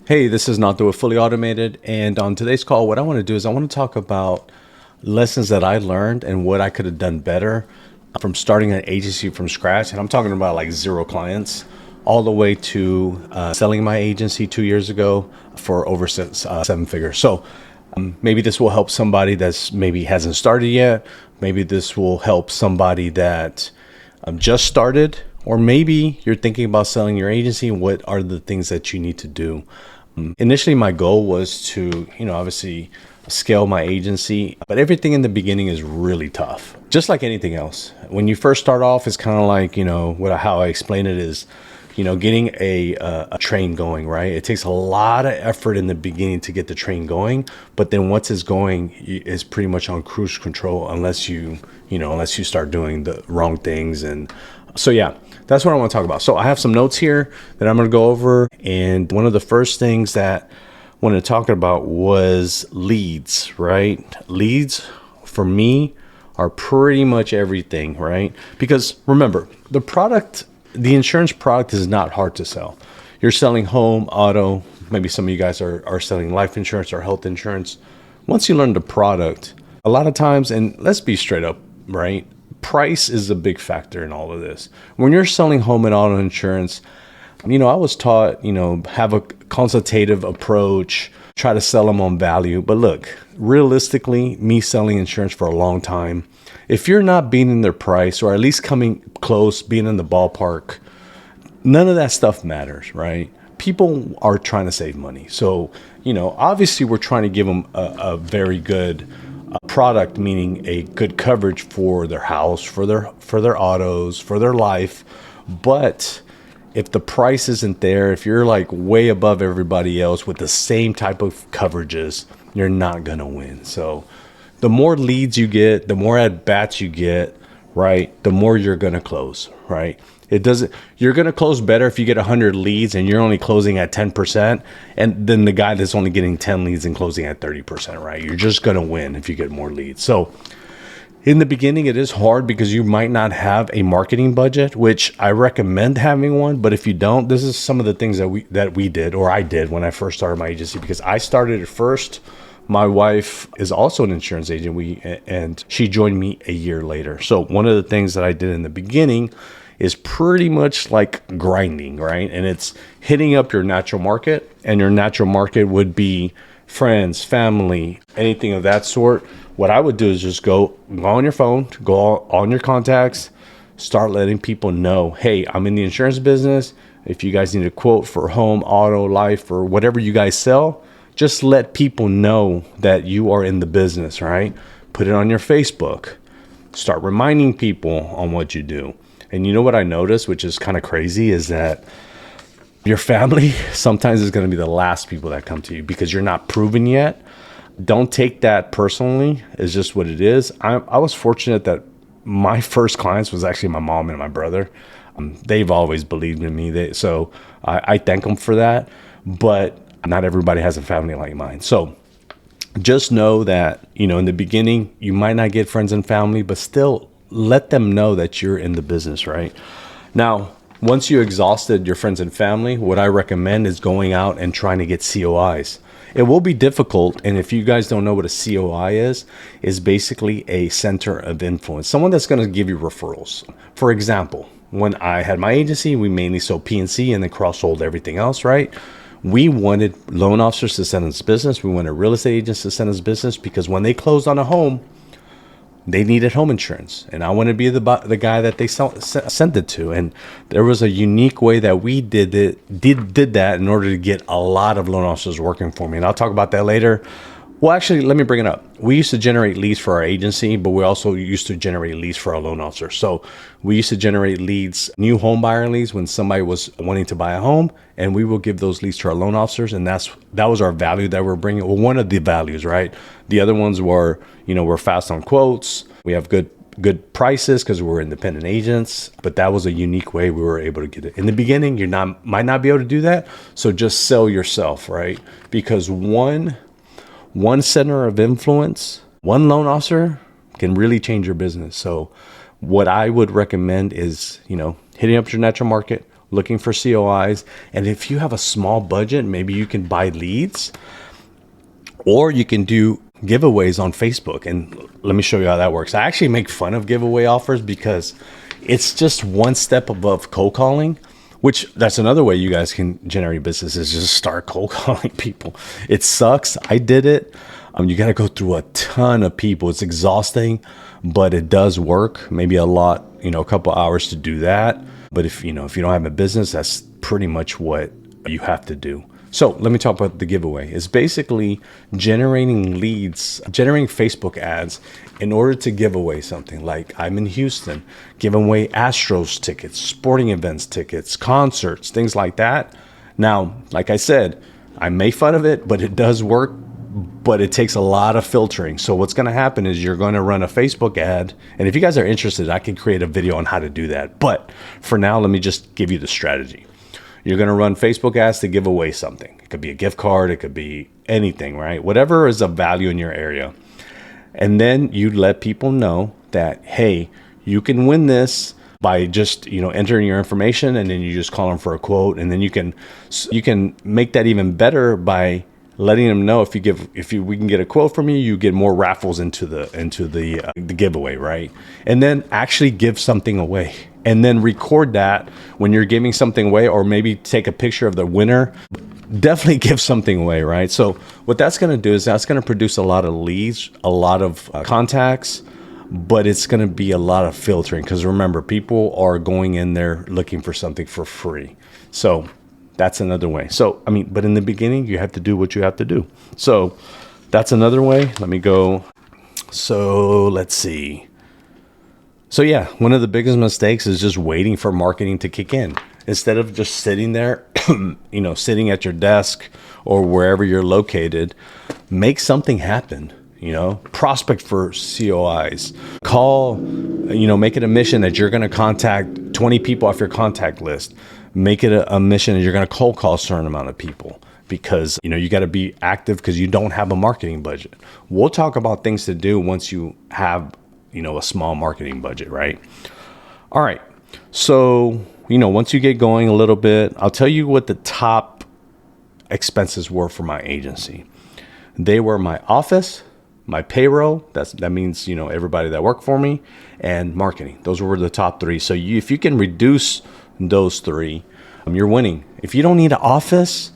Hey, this is Nato with Fully Automated. And on today's call, what I want to do is I want to talk about lessons that I learned and what I could have done better from starting an agency from scratch. And I'm talking about like zero clients all the way to selling my agency 2 years ago for over seven figures. So maybe this will help somebody that's maybe hasn't started yet. Maybe this will help somebody that just started, or maybe you're thinking about selling your agency. What are the things that you need to do? Initially, my goal was to, obviously scale my agency, but everything in the beginning is really tough. Just like anything else. When you first start off, it's kind of like, how I explain it is, getting a train going, right? It takes a lot of effort in the beginning to get the train going, but then once it's going, it's pretty much on cruise control unless you start doing the wrong things. And so, yeah, that's what I want to talk about. So I have some notes here that I'm going to go over. And one of the first things that I wanted to talk about was leads, right? Leads for me are pretty much everything, right? Because remember, the insurance product is not hard to sell. You're selling home, auto, maybe some of you guys are selling life insurance or health insurance. Once you learn the product, a lot of times, and let's be straight up, right? Price is a big factor in all of this. When you're selling home and auto insurance, I was taught, have a consultative approach, try to sell them on value. But look, realistically, me selling insurance for a long time, if you're not beating their price or at least coming close, being in the ballpark, none of that stuff matters, right? People are trying to save money. So, obviously we're trying to give them a very good product, meaning a good coverage for their house, for their autos, for their life. But if the price isn't there, if you're like way above everybody else with the same type of coverages, you're not going to win. So the more leads you get, the more at bats you get, right? The more you're going to close, right? You're going to close better if you get 100 leads and you're only closing at 10%, and then the guy that's only getting 10 leads and closing at 30%, right? You're just going to win if you get more leads. So in the beginning, it is hard because you might not have a marketing budget, which I recommend having one. But if you don't, this is some of the things that we did, or I did when I first started my agency, because I started it first. My wife is also an insurance agent, and she joined me a year later. So one of the things that I did in the beginning is pretty much like grinding, right? And it's hitting up your natural market, and your natural market would be friends, family, anything of that sort. What I would do is just go on your phone, go on your contacts, start letting people know, hey, I'm in the insurance business. If you guys need a quote for home, auto, life, or whatever you guys sell, just let people know that you are in the business, right? Put it on your Facebook. Start reminding people on what you do. And you know what I noticed, which is kind of crazy, is that your family sometimes is going to be the last people that come to you because you're not proven yet. Don't take that personally. It's just what it is. I was fortunate that my first clients was actually my mom and my brother. They've always believed in me. So I thank them for that. But not everybody has a family like mine. So just know that, in the beginning, you might not get friends and family, but still let them know that you're in the business, right? Now, once you exhausted your friends and family, what I recommend is going out and trying to get COIs. It will be difficult. And if you guys don't know what a COI is basically a center of influence, someone that's going to give you referrals. For example, when I had my agency, we mainly sold P&C and then cross-sold everything else, right? We wanted loan officers to send us business. We wanted real estate agents to send us business because when they closed on a home, they needed home insurance. And I want to be the guy that they sent it to. And there was a unique way that we did that in order to get a lot of loan officers working for me. And I'll talk about that later. Well, actually, let me bring it up. We used to generate leads for our agency, but we also used to generate leads for our loan officers. So we used to generate leads, new home buyer leads when somebody was wanting to buy a home, and we will give those leads to our loan officers. And that was our value that we're bringing. Well, one of the values, right? The other ones were, we're fast on quotes. We have good prices because we're independent agents, but that was a unique way we were able to get it. In the beginning, might not be able to do that. So just sell yourself, right? Because one center of influence, one loan officer can really change your business. So what I would recommend is, hitting up your natural market, looking for COIs. And if you have a small budget, maybe you can buy leads, or you can do giveaways on Facebook. And let me show you how that works. I actually make fun of giveaway offers because it's just one step above cold calling, which that's another way you guys can generate business, is just start cold calling people. It sucks. I did it. You got to go through a ton of people. It's exhausting, but it does work. Maybe a couple hours to do that. But if you don't have a business, that's pretty much what you have to do. So let me talk about the giveaway. It's basically generating leads, generating Facebook ads in order to give away something. Like, I'm in Houston, giving away Astros tickets, sporting events tickets, concerts, things like that. Now, like I said, I make fun of it, but it does work, but it takes a lot of filtering. So what's going to happen is you're going to run a Facebook ad. And if you guys are interested, I can create a video on how to do that. But for now, let me just give you the strategy. You're going to run Facebook ads to give away something. It could be a gift card. It could be anything, right? Whatever is of value in your area. And then you let people know that, hey, you can win this by just, entering your information, and then you just call them for a quote. And then you can make that even better by letting them know we can get a quote from you, you get more raffles into the giveaway, right? And then actually give something away, and then record that when you're giving something away, or maybe take a picture of the winner. Definitely give something away, right? So what that's going to do is that's going to produce a lot of leads, a lot of contacts, but it's going to be a lot of filtering, because remember, people are going in there looking for something for free. So that's another way. So, but in the beginning, you have to do what you have to do. So that's another way. Let me go. So let's see. So yeah, one of the biggest mistakes is just waiting for marketing to kick in. Instead of just sitting there, sitting at your desk or wherever you're located, make something happen. Prospect for COIs, call, make it a mission that you're going to contact 20 people off your contact list. Make it a mission that you're going to cold call a certain amount of people, because, you got to be active because you don't have a marketing budget. We'll talk about things to do once you have, a small marketing budget, right? All right. So, once you get going a little bit, I'll tell you what the top expenses were for my agency. They were my office, my payroll, that means, everybody that worked for me, and marketing. Those were the top three. So if you can reduce those three, you're winning. If you don't need an office,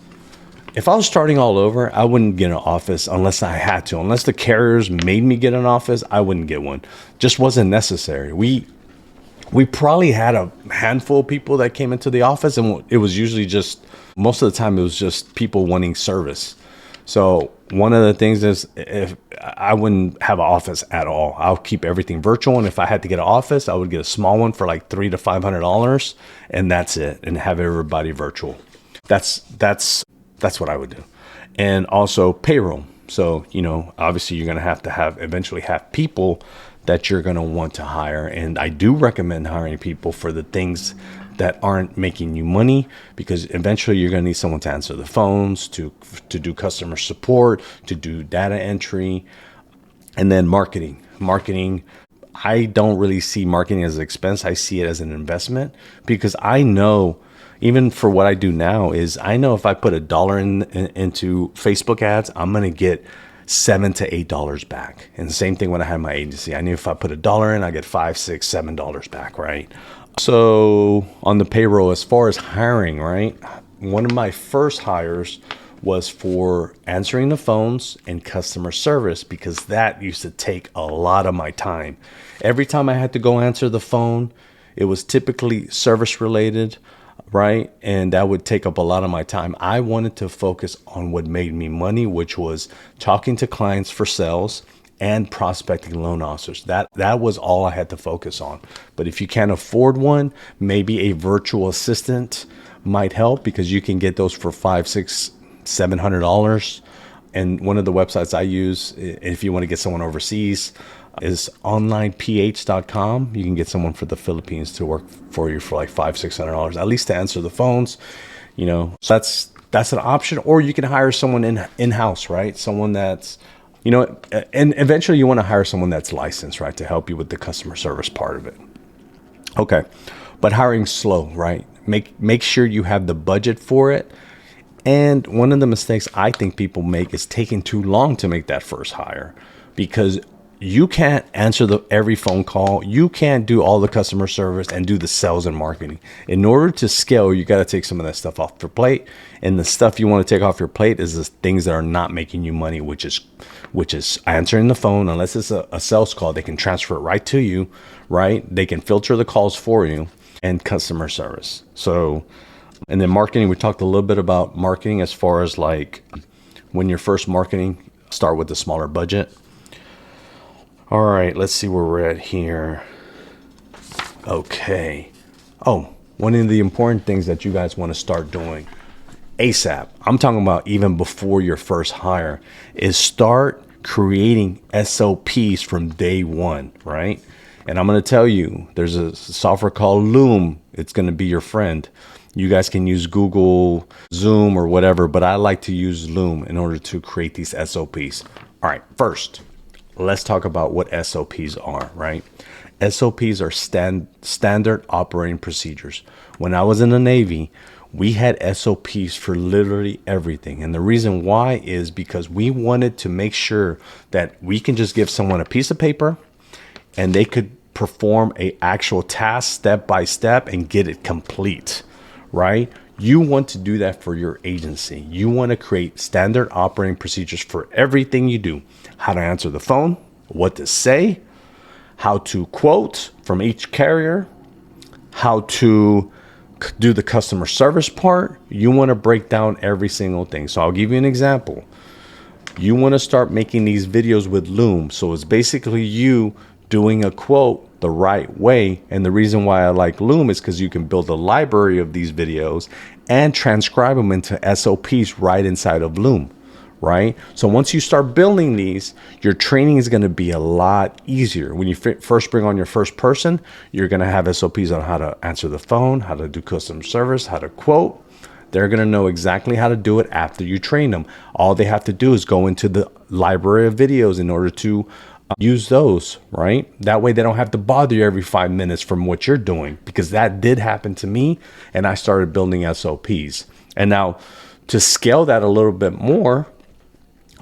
if I was starting all over, I wouldn't get an office unless I had to. Unless the carriers made me get an office, I wouldn't get one. Just wasn't necessary. We probably had a handful of people that came into the office, and it was usually just, most of the time, it was just people wanting service. So one of the things is, if I wouldn't have an office at all, I'll keep everything virtual. And if I had to get an office, I would get a small one for like $300 to $500, and that's it, and have everybody virtual. That's what I would do. And also payroll. So, obviously you're going to eventually have people that you're going to want to hire. And I do recommend hiring people for the things that aren't making you money, because eventually you're going to need someone to answer the phones, to do customer support, to do data entry, and then marketing. I don't really see marketing as an expense. I see it as an investment, because I know, even for what I do now, is I know if I put $1 into Facebook ads, I'm going to get $7 to $8 back. And the same thing when I had my agency. I knew if I put $1 in, I get $5, $6, $7 back, right? So on the payroll, as far as hiring, right? One of my first hires was for answering the phones and customer service, because that used to take a lot of my time. Every time I had to go answer the phone, it was typically service related, right? And that would take up a lot of my time. I wanted to focus on what made me money, which was talking to clients for sales and prospecting loan officers. That was all I had to focus on. But if you can't afford one, maybe a virtual assistant might help, because you can get those for $500, $600, $700. And one of the websites I use, if you want to get someone overseas, is onlineph.com. You can get someone for the Philippines to work for you for like $500, $600, at least to answer the phones. So that's an option. Or you can hire someone in-house, right? Someone that's, and eventually you want to hire someone that's licensed, right, to help you with the customer service part of it. Okay. But hiring slow, right? Make sure you have the budget for it. And one of the mistakes I think people make is taking too long to make that first hire, because you can't answer every phone call. You can't do all the customer service and do the sales and marketing. In order to scale, you got to take some of that stuff off your plate. And the stuff you want to take off your plate is the things that are not making you money, which is answering the phone. Unless it's a sales call, they can transfer it right to you, right? They can filter the calls for you, and customer service. So, and then marketing, we talked a little bit about marketing as far as like when you're first marketing, start with a smaller budget. All right, let's see where we're at here. Okay. Oh, one of the important things that you guys want to start doing ASAP, I'm talking about even before your first hire, is start creating SOPs from day one, right? And I'm going to tell you, there's a software called Loom. It's going to be your friend. You guys can use Google, Zoom, or whatever, but I like to use Loom in order to create these SOPs. All right, first, let's talk about what SOPs are, right? SOPs are standard operating procedures. When I was in the Navy, we had SOPs for literally everything. And the reason why is because we wanted to make sure that we can just give someone a piece of paper and they could perform a actual task step by step and get it complete, right? You want to do that for your agency. You want to create standard operating procedures for everything you do. How to answer the phone, what to say, how to quote from each carrier, how to do the customer service part. You want to break down every single thing. So I'll give you an example. You want to start making these videos with Loom. So it's basically you doing a quote the right way. And the reason why I like Loom is because you can build a library of these videos and transcribe them into SOPs right inside of Loom, right? So once you start building these, your training is going to be a lot easier. When you first bring on your first person, you're going to have SOPs on how to answer the phone, how to do customer service, how to quote. They're going to know exactly how to do it after you train them. All they have to do is go into the library of videos in order to use those, right? That way they don't have to bother you every 5 minutes from what you're doing, because that did happen to me, and I started building SOPs. And now to scale that a little bit more,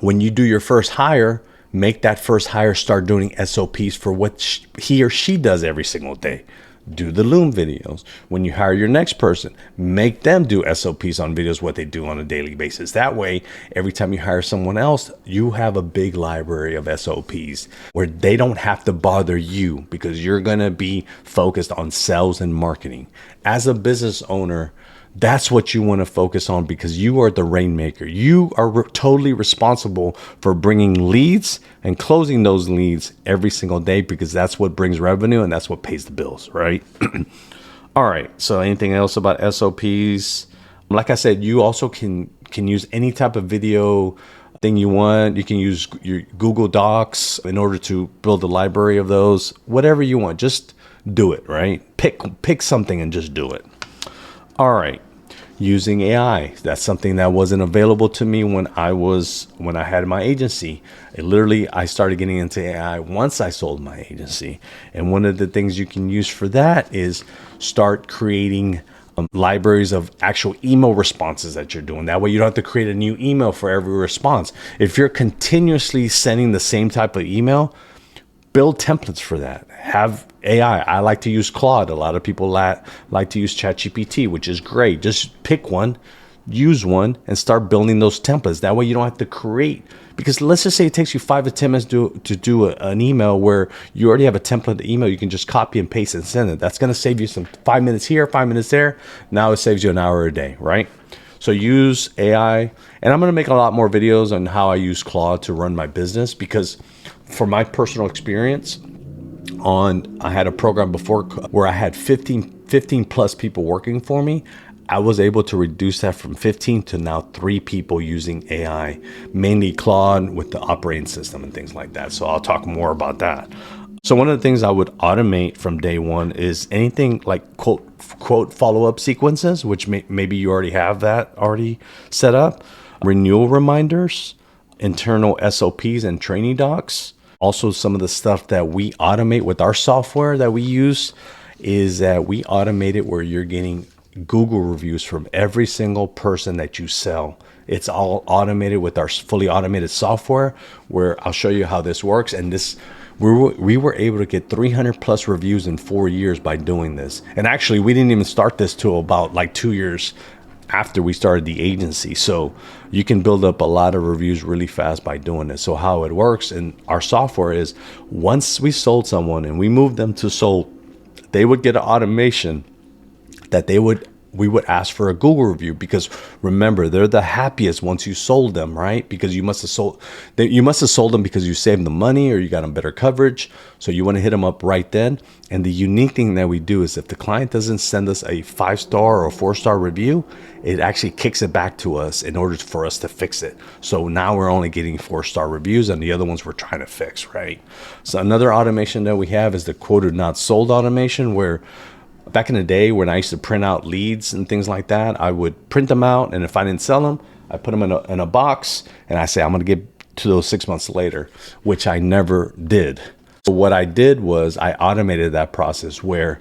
when you do your first hire, make that first hire start doing SOPs for what he or she does every single day. Do the Loom videos. When you hire your next person, make them do SOPs on videos, what they do on a daily basis. That way, every time you hire someone else, you have a big library of SOPs where they don't have to bother you, because you're going to be focused on sales and marketing. As a business owner, that's what you want to focus on, because you are the rainmaker. You are totally responsible for bringing leads and closing those leads every single day, because that's what brings revenue and that's what pays the bills, right? All right. So anything else about SOPs? Like I said, you also can use any type of video thing you want. You can use your Google Docs in order to build a library of those. Whatever you want, just do it, right? Pick something and just do it. All right. Using AI. That's something that wasn't available to me when I had my agency. I started getting into AI once I sold my agency. And one of the things you can use for that is start creating libraries of actual email responses that you're doing. That way you don't have to create a new email for every response. If you're continuously sending the same type of email, build templates for that. Have AI. I like to use Claude. A lot of people like to use ChatGPT, which is great. Just pick one, use one, and start building those templates. That way you don't have to create, because let's just say it takes you 5 to 10 minutes to do an email where you already have a template email. You can just copy and paste and send it. That's going to save you some 5 minutes here, 5 minutes there. Now it saves you an hour a day, right? So use AI. And I'm going to make a lot more videos on how I use Claude to run my business, because for my personal experience, I had a program before where I had 15 plus people working for me. I was able to reduce that from 15 to now 3 people using AI, mainly Claude with the operating system and things like that. So I'll talk more about that. So one of the things I would automate from day one is anything like quote follow-up sequences, which maybe you already have that already set up, renewal reminders, internal SOPs and training docs. Also, some of the stuff that we automate with our software that we use is that we automate it where you're getting Google reviews from every single person that you sell. It's all automated with our fully automated software, where I'll show you how this works. And we were able to get 300 plus reviews in 4 years by doing this. And actually, we didn't even start this till about like 2 years after we started the agency. So you can build up a lot of reviews really fast by doing this. So how it works in our software is, once we sold someone and we moved them to sold, they would get an automation that we would ask for a Google review, because remember, they're the happiest once you sold them, right? Because you must have sold them because you saved them money or you got them better coverage. So you want to hit them up right then. And the unique thing that we do is, if the client doesn't send us a 5-star or 4-star review, it actually kicks it back to us in order for us to fix it. So now we're only getting 4-star reviews, and the other ones we're trying to fix, right? So another automation that we have is the quoted not sold automation, where back in the day when I used to print out leads and things like that, I would print them out, and if I didn't sell them, I put them in a box, and I say, I'm going to get to those 6 months later, which I never did. So what I did was I automated that process, where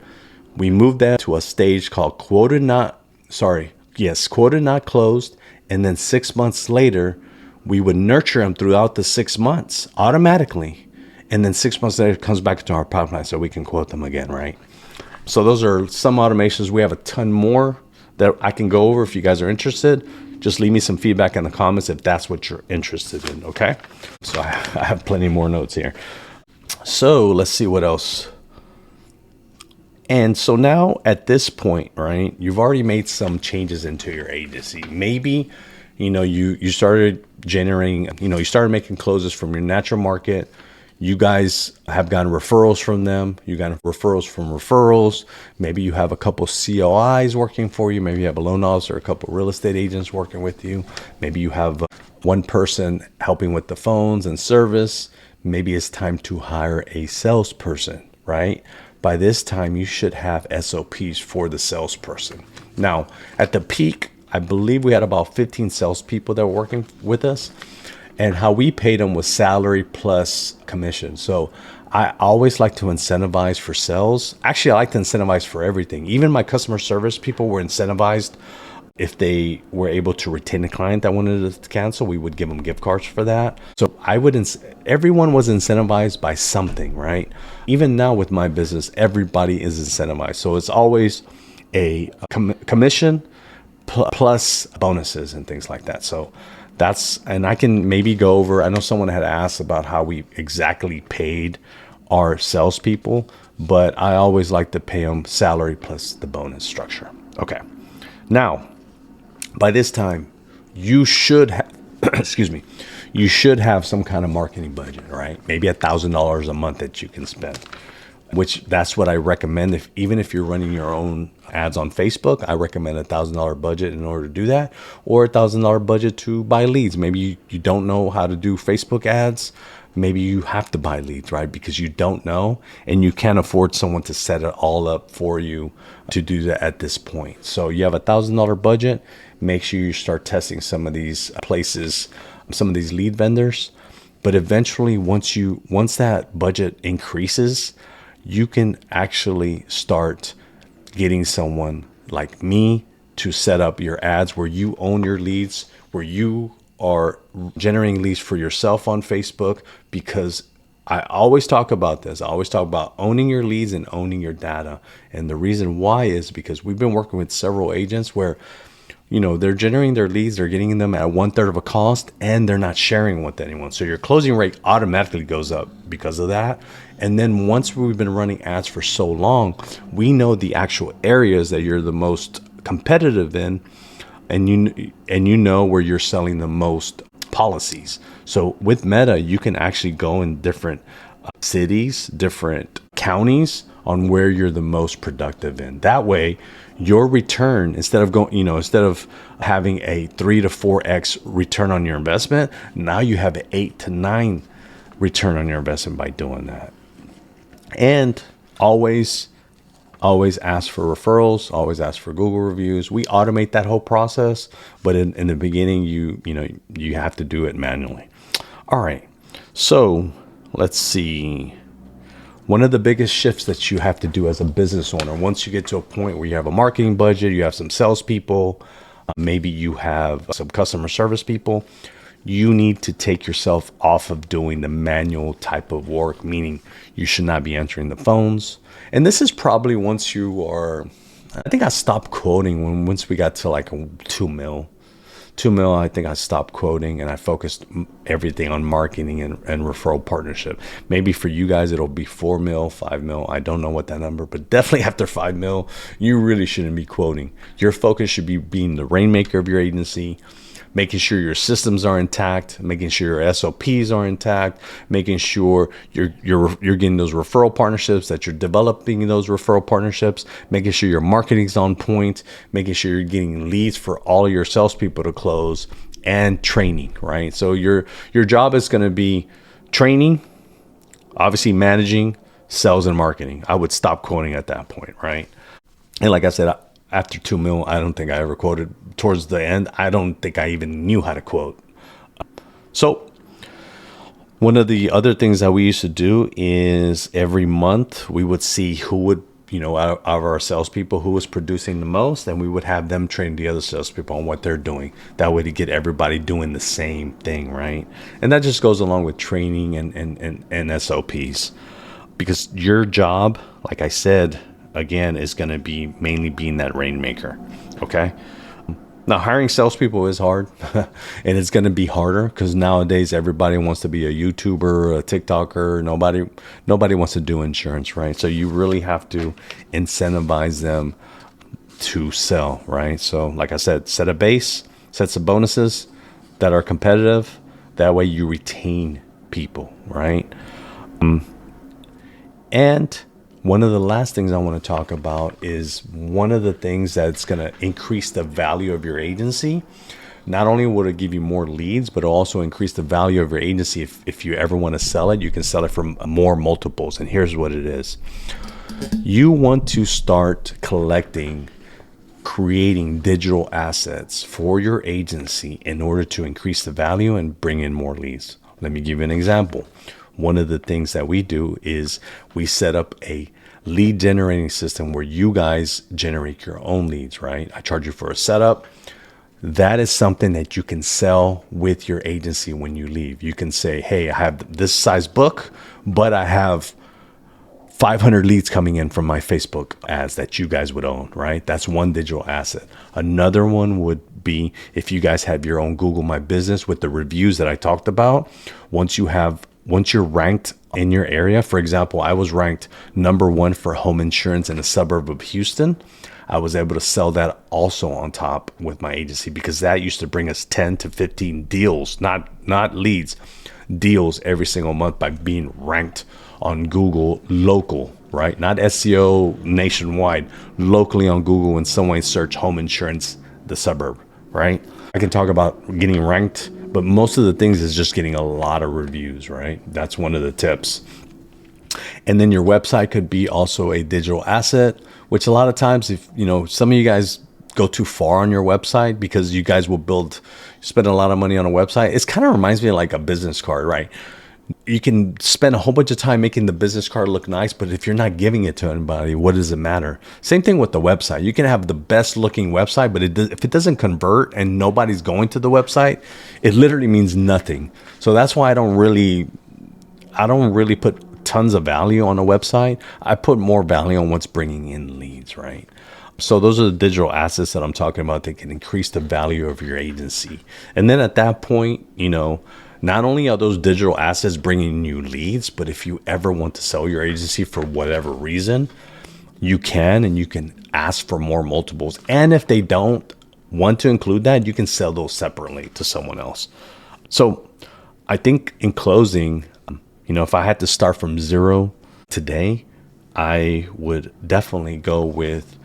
we moved that to a stage called quoted not closed. And then 6 months later, we would nurture them throughout the 6 months automatically. And then 6 months later, it comes back into our pipeline so we can quote them again, right? So those are some automations. We have a ton more that I can go over if you guys are interested. Just leave me some feedback in the comments if that's what you're interested in, okay? So I have plenty more notes here. So let's see what else. And so now at this point, right, you've already made some changes into your agency. Maybe, you started generating, you started making closes from your natural market. You guys have gotten referrals from them. You got referrals from referrals. Maybe you have a couple COIs working for you. Maybe you have a loan officer, a couple real estate agents working with you. Maybe you have one person helping with the phones and service. Maybe it's time to hire a salesperson, right? By this time, you should have SOPs for the salesperson. Now, at the peak, I believe we had about 15 salespeople that were working with us. And how we paid them was salary plus commission. So I always like to incentivize for sales. Actually, I like to incentivize for everything. Even my customer service people were incentivized. If they were able to retain a client that wanted to cancel, we would give them gift cards for that. So everyone was incentivized by something, right? Even now with my business, everybody is incentivized. So it's always a commission plus bonuses and things like that. So and I can maybe go over, I know someone had asked about how we exactly paid our salespeople, but I always like to pay them salary plus the bonus structure. Okay. Now, by this time, you should have, you should have some kind of marketing budget, right? Maybe $1,000 a month that you can spend, which that's what I recommend. Even if you're running your own ads on Facebook, I recommend $1,000 budget in order to do that, or $1,000 budget to buy leads. Maybe you don't know how to do Facebook ads. Maybe you have to buy leads, right? Because you don't know, and you can't afford someone to set it all up for you to do that at this point. So you have $1,000 budget. Make sure you start testing some of these places, some of these lead vendors. But eventually, once that budget increases, you can actually start getting someone like me to set up your ads where you own your leads, where you are generating leads for yourself on Facebook. Because I always talk about this. I always talk about owning your leads and owning your data. And the reason why is because we've been working with several agents where, they're generating their leads, they're getting them at 1/3 of a cost, and they're not sharing with anyone. So your closing rate automatically goes up because of that. And then once we've been running ads for so long, we know the actual areas that you're the most competitive in, and you know where you're selling the most policies. So with Meta, you can actually go in different cities, different counties on where you're the most productive in. That way, your return, instead of having a 3 to 4x return on your investment, now you have an 8 to 9 return on your investment by doing that. And always ask for referrals, always ask for Google reviews. We automate that whole process, but in the beginning, you have to do it manually. All right. So let's see. One of the biggest shifts that you have to do as a business owner, once you get to a point where you have a marketing budget, you have some salespeople, maybe you have some customer service people, you need to take yourself off of doing the manual type of work, meaning you should not be answering the phones. And this is probably once you are, I think I stopped quoting once we got to like 2 mil. 2 mil, I think I stopped quoting and I focused everything on marketing and referral partnership. Maybe for you guys, it'll be 4 mil, 5 mil. I don't know what that number, but definitely after 5 mil, you really shouldn't be quoting. Your focus should be being the rainmaker of your agency, making sure your systems are intact, making sure your SOPs are intact, making sure you're getting those referral partnerships, that you're developing those referral partnerships, making sure your marketing's on point, making sure you're getting leads for all of your salespeople to close, and training, right? So your job is going to be training, obviously managing, sales, and marketing. I would stop quoting at that point, right? And like I said, after 2 mil, I don't think I ever quoted. Towards the end, I don't think I even knew how to quote. So one of the other things that we used to do is every month we would see who would, out of our salespeople, who was producing the most, and we would have them train the other salespeople on what they're doing. That way to get everybody doing the same thing, right? And that just goes along with training and SOPs. Because your job, like I said, again, is going to be mainly being that rainmaker, okay? Now, hiring salespeople is hard, and it's going to be harder because nowadays everybody wants to be a YouTuber, a TikToker. Nobody wants to do insurance, right? So you really have to incentivize them to sell, right? So like I said, set a base, set some bonuses that are competitive. That way you retain people, right? And one of the last things I want to talk about is one of the things that's going to increase the value of your agency. Not only will it give you more leads, but it'll also increase the value of your agency. If you ever want to sell it, you can sell it for more multiples. And here's what it is. You want to start creating digital assets for your agency in order to increase the value and bring in more leads. Let me give you an example. One of the things that we do is we set up a lead generating system where you guys generate your own leads, right? I charge you for a setup. That is something that you can sell with your agency when you leave. You can say, hey, I have this size book, but I have 500 leads coming in from my Facebook ads that you guys would own, right? That's one digital asset. Another one would be if you guys have your own Google My Business with the reviews that I talked about. Once you're ranked in your area, for example, I was ranked #1 for home insurance in a suburb of Houston. I was able to sell that also on top with my agency because that used to bring us 10 to 15 deals, not leads, deals every single month by being ranked on Google local, right? Not SEO nationwide, locally on Google when someone search home insurance, the suburb, right? I can talk about getting ranked, but most of the things is just getting a lot of reviews, right? That's one of the tips. And then your website could be also a digital asset, which a lot of times, if some of you guys go too far on your website because you guys will spend a lot of money on a website. It kind of reminds me of like a business card, right? You can spend a whole bunch of time making the business card look nice, but if you're not giving it to anybody, what does it matter? Same thing with the website. You can have the best looking website, but if it doesn't convert and nobody's going to the website, it literally means nothing. So that's why I don't really put tons of value on a website. I put more value on what's bringing in leads, right? So those are the digital assets that I'm talking about that can increase the value of your agency. And then at that point, not only are those digital assets bringing you leads, but if you ever want to sell your agency for whatever reason, you can ask for more multiples. And if they don't want to include that, you can sell those separately to someone else. So I think in closing, if I had to start from zero today, I would definitely go with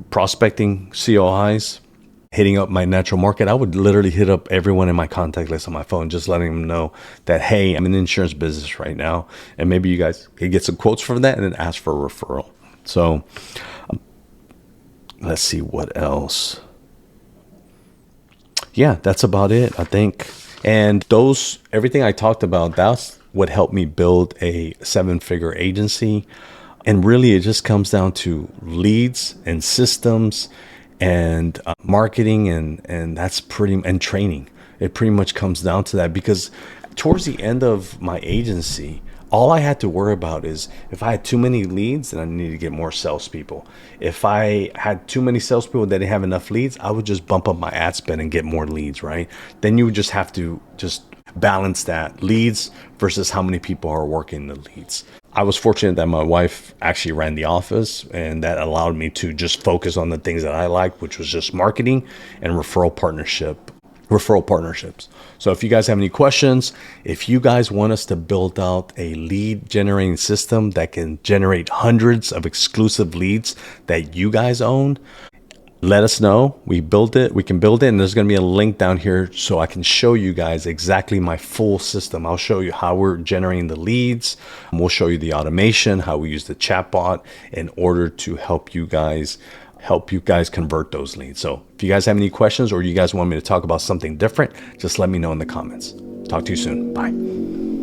prospecting COIs, hitting up my natural market. I would literally hit up everyone in my contact list on my phone, just letting them know that, hey, I'm in the insurance business right now. And maybe you guys could get some quotes from that and then ask for a referral. So let's see what else. Yeah, that's about it, I think. And everything I talked about, what helped me build a 7-figure agency. And really, it just comes down to leads and systems and marketing and that's and training. It pretty much comes down to that, because towards the end of my agency, all I had to worry about is if I had too many leads, then I needed to get more salespeople. If I had too many salespeople that didn't have enough leads, I would just bump up my ad spend and get more leads, right? Then you would just have to just balance that leads versus how many people are working the leads. I was fortunate that my wife actually ran the office, and that allowed me to just focus on the things that I liked, which was just marketing and referral partnerships. So if you guys have any questions, if you guys want us to build out a lead generating system that can generate hundreds of exclusive leads that you guys own, let us know. We can build it, and there's going to be a link down here so I can show you guys exactly my full system. I'll show you how we're generating the leads. We'll show you the automation, how we use the chatbot in order to help you guys convert those leads. So if you guys have any questions or you guys want me to talk about something different, just let me know in the comments. Talk to you soon. Bye.